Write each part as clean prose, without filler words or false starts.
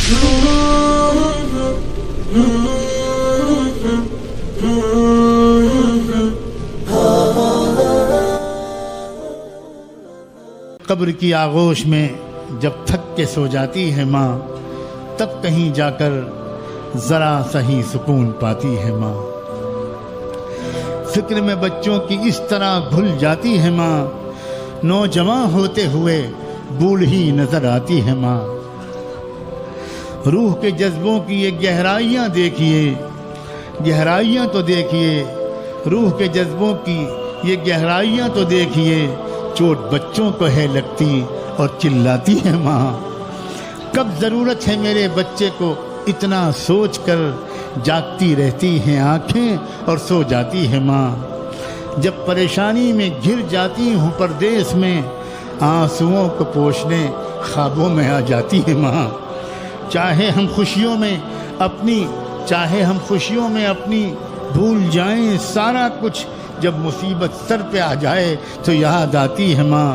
قبر کی آغوش میں جب تھک کے سو جاتی ہے ماں، تب کہیں جا کر ذرا صحیح سکون پاتی ہے ماں۔ فکر میں بچوں کی اس طرح بھول جاتی ہے ماں، نوجوان ہوتے ہوئے بوڑھ ہی نظر آتی ہے ماں۔ روح کے جذبوں کی یہ گہرائیاں دیکھیے، گہرائیاں تو دیکھیے، روح کے جذبوں کی یہ گہرائیاں تو دیکھیے، چوٹ بچوں کو ہے لگتی اور چلاتی ہے ماں۔ کب ضرورت ہے میرے بچے کو اتنا سوچ کر، جاگتی رہتی ہیں آنکھیں اور سو جاتی ہے ماں۔ جب پریشانی میں گر جاتی ہوں پردیس میں، آنسوؤں کو پوچھنے خوابوں میں آ جاتی ہے ماں۔ چاہے ہم خوشیوں میں اپنی بھول جائیں سارا کچھ، جب مصیبت سر پہ آ جائے تو یاد آتی ہے ماں۔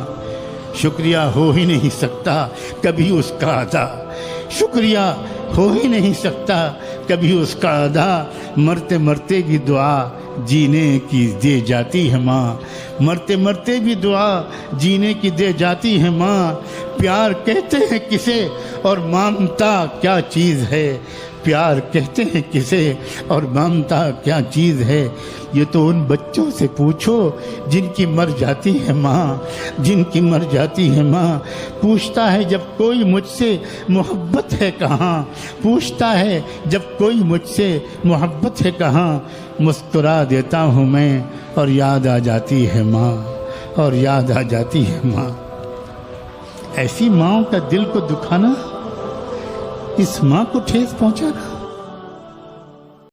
شکریہ ہو ہی نہیں سکتا کبھی اس کا ادا، شکریہ ہو ہی نہیں سکتا کبھی اس کا ادا، مرتے مرتے بھی دعا جینے کی دے جاتی ہے ماں، مرتے مرتے بھی دعا جینے کی دے جاتی ہے ماں۔ پیار کہتے ہیں کسے اور ممتا کیا چیز ہے، پیار کہتے ہیں کسے اور ممتا کیا چیز ہے، یہ تو ان بچوں سے پوچھو جن کی مر جاتی ہے ماں، جن کی مر جاتی ہے ماں۔ پوچھتا ہے جب کوئی مجھ سے محبت ہے کہاں، پوچھتا ہے جب کوئی مجھ سے محبت ہے کہاں، مسکرا دیتا ہوں میں اور یاد آ جاتی ہے ماں، اور یاد آ جاتی ہے ماں۔ ایسی ماں کا دل کو دکھانا، اس ماں کو ٹھیس پہنچانا،